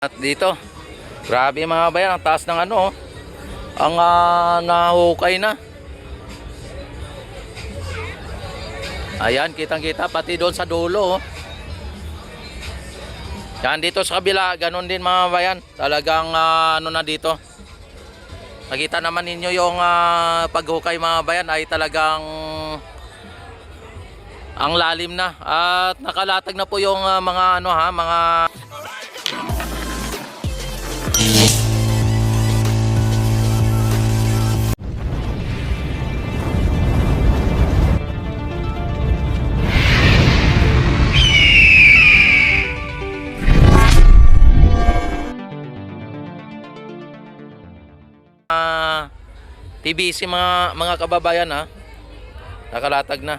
At dito, grabe mga bayan, ang taas ng ano, ang nahukay na. Ayan, kitang-kita pati doon sa dulo. Yan dito sa kabila, ganun din mga bayan. Talagang ano na dito. Nakita naman ninyo yung paghukay mga bayan ay talagang ang lalim na. At nakalatag na po yung mga ano mga PVC mga kababayan ha. Nakalatag na.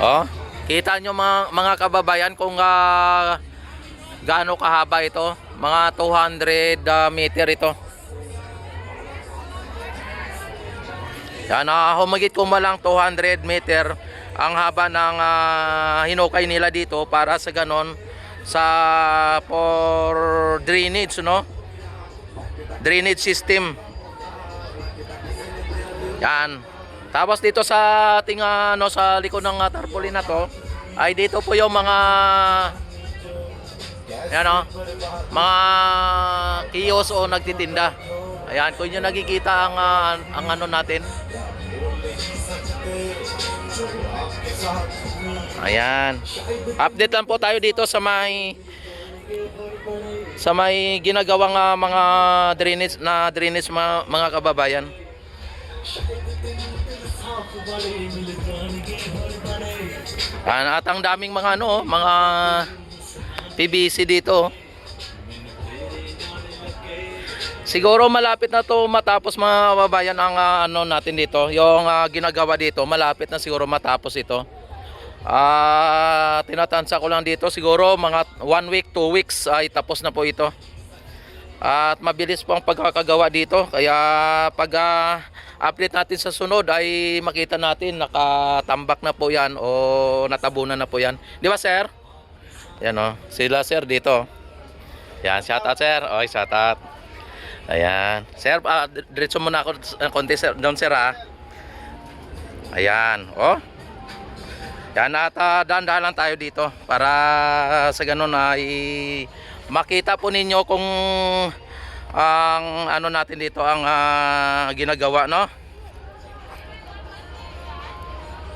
Oh, kita nyo mga kababayan kung gaano kahaba ito. Mga 200 meter ito. Yan, humigit kumalang 200 meter ang haba ng hinukay nila dito para sa ganon sa for drainage, no? Drainage system. Yan. Tapos dito sa ating no, sa likod ng tarpaulin na to ay dito po yung mga yan mga kiosk o nagtitinda. Ayan, kung nyo nakikita ang ano natin. Ayan. Update lang po tayo dito sa may ginagawang mga drainage mga kababayan. At ang daming mga mga PVC dito. Siguro malapit na to matapos mga kababayan ang ano natin dito, yung ginagawa dito, malapit na siguro matapos ito. Tinatansa ko lang dito siguro mga 1 week, 2 weeks ay tapos na po ito. At mabilis po ang pagkakagawa dito, kaya pag update natin sa sunod ay makita natin nakatambak na po yan o natabunan na po yan. Di ba sir? Yan sila sir dito. Yan, shout out sir. Oy, shout out. Ayan. Sir, diretso muna ako konti sir, doon sir ha. Ayan, Yan, at dahan-dahan lang tayo dito para sa ganun ay makita po ninyo kung ang ano natin dito ang ginagawa, no?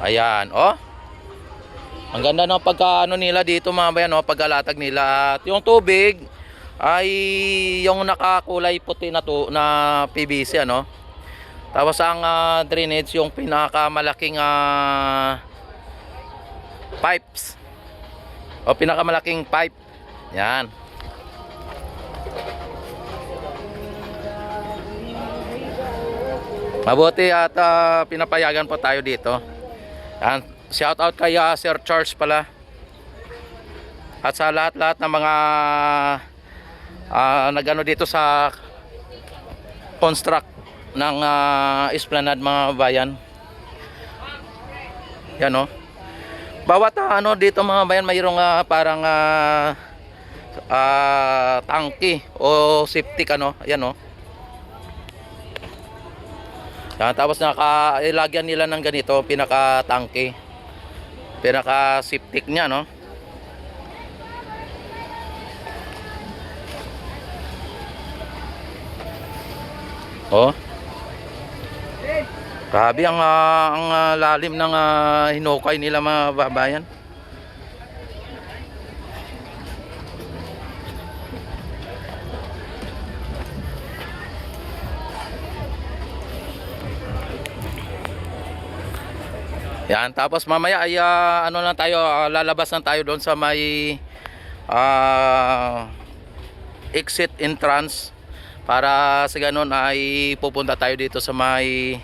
Ayan, ang ganda ng pagka-ano nila dito mga bayan, pagkalatag nila. At yung tubig ay yung nakakulay puti na PVC Tapos ang drainage yung pinakamalaking pipes o pinakamalaking pipe. Yan. Mabuti at pinapayagan po tayo dito. Yan. Shout out kay Sir Charles pala. At sa lahat-lahat ng mga nagano dito sa construct ng esplanade mga bayan. Yan bawat dito mga bayan mayroong parang tangke o septic yan yan, tapos ilagyan nila ng ganito pinaka tangke, pinaka septic nya grabe ang lalim ng hinukay nila mga babayan. Yan, tapos mamaya ay ano lang tayo, lalabas lang tayo doon sa may exit entrance para sa ganun ay pupunta tayo dito sa may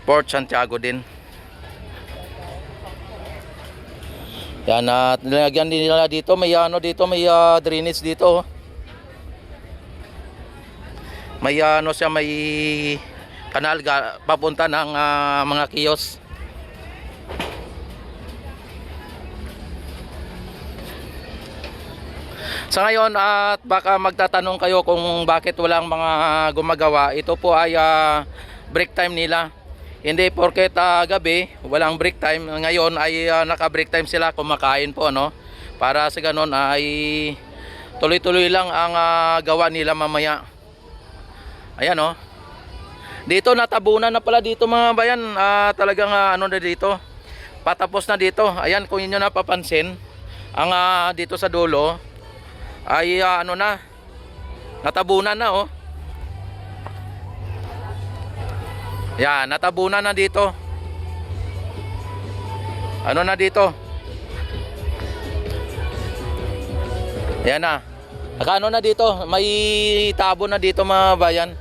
Port Santiago din. Yan, at nilagyan din nila dito may dito may drainage dito. May ano siya, may kanal papunta ng mga kiosk. Sa ngayon at baka magtatanong kayo kung bakit walang mga gumagawa. Ito po ay break time nila. Hindi porket gabi walang break time. Ngayon ay naka break time sila, kumakain po, ano, para sa ganun ay tuloy-tuloy lang ang gawa nila mamaya. Ayan, oh. Dito natabunan na pala dito mga bayan. Talagang ano na dito, patapos na dito. Ayan, kung inyo napapansin, ang dito sa dulo ay ano na, natabunan na, oh. Yan, natabunan na dito. Ano na dito? Yan na. Ano na dito? May tabo na dito mga bayan.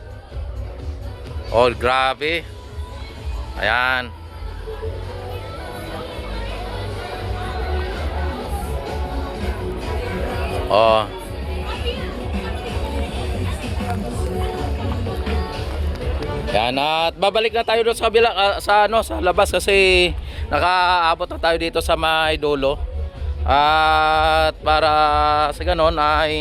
Oh, grabe. Ayan. Oh. Yan, at babalik na tayo doon sa kabila, sa ano, sa labas, kasi nakaabot na tayo dito sa may dulo. At para sa ganon ay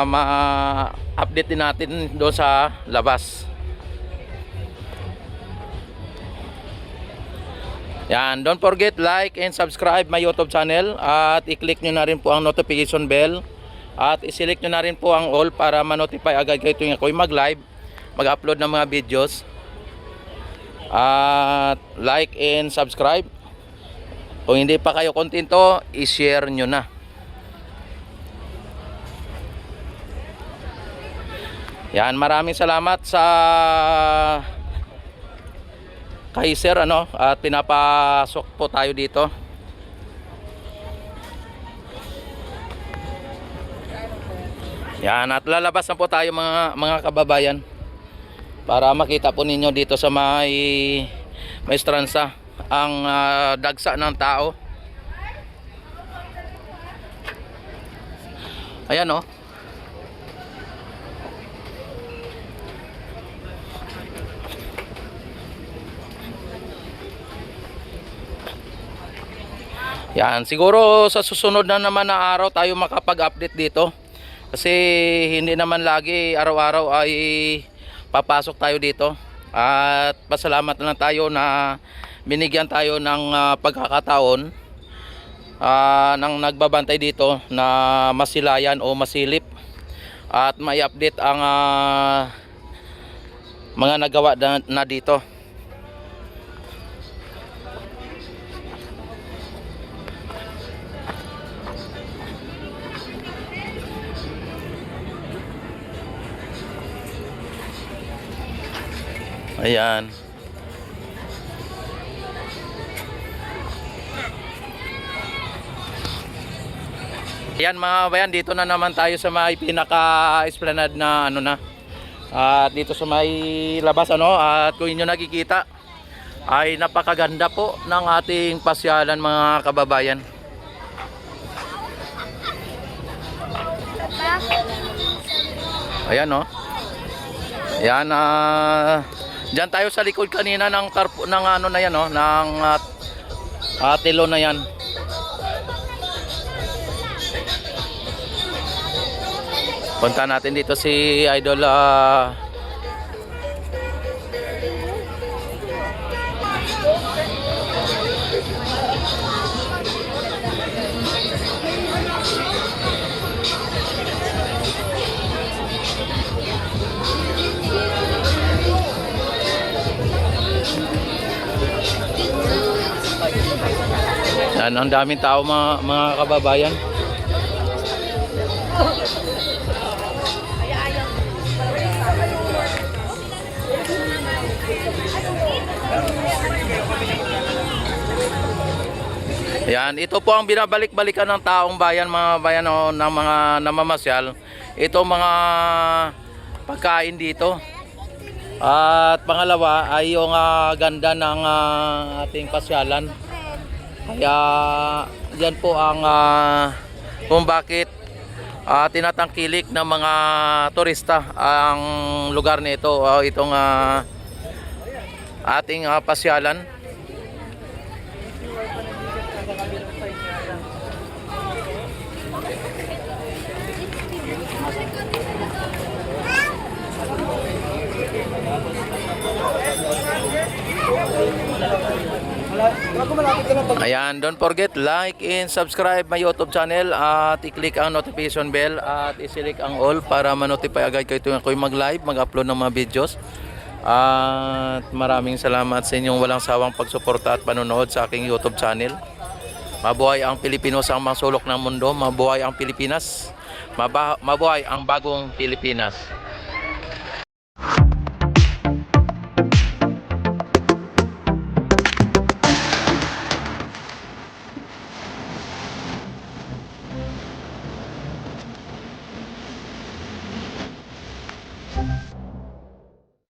ma-update din natin doon sa labas. Yan, don't forget like and subscribe my YouTube channel at i-click nyo na rin po ang notification bell at i-select nyo na rin po ang all para ma-notify agad kayo tuwing ako'y mag-live, mag-upload ng mga videos. At like and subscribe. Kung hindi pa kayo kontento, i-share nyo na. Yan, maraming salamat sa kay sir, ano, at pinapasok po tayo dito. Yan, at lalabas na po tayo mga kababayan para makita po ninyo dito sa may Maestranza ang dagsa ng tao. Ayan, oh. Yan, siguro sa susunod na naman na araw tayo makapag-update dito. Kasi hindi naman lagi araw-araw ay papasok tayo dito. At pasalamat na tayo na binigyan tayo ng pagkakataon ng nagbabantay dito na masilayan o masilip at may update ang mga nagawa na dito. Ayan. Ayan mga bayan, dito na naman tayo sa may pinaka-esplanade na ano na. At dito sa may labas, ano, at kung inyo nakikita ay napakaganda po ng ating pasyalan mga kababayan. Ayan, oh. Ayan, diyan tayo sa likod kanina ng ano na yan, oh, ng telo na yan. Punta natin dito si Idol yan, ang daming tao mga kababayan. Yan, ito po ang binabalik-balikan ng taong bayan, mga bayan, o, ng mga namamasyal. Ito mga pagkain dito. At pangalawa ay yung ganda ng ating pasyalan. Kaya yan po ang kung bakit tinatangkilik ng mga turista ang lugar nito, itong ating pasyalan. Ayan, don't forget like and subscribe my YouTube channel at i-click ang notification bell at i-select ang all para ma-notify agad kayo tuwing ako'y mag-live, mag-upload ng mga videos. At maraming salamat sa inyong walang sawang pagsuporta at panonood sa aking YouTube channel. Mabuhay ang Pilipino sa mga sulok ng mundo, mabuhay ang Pilipinas, mabuhay ang bagong Pilipinas.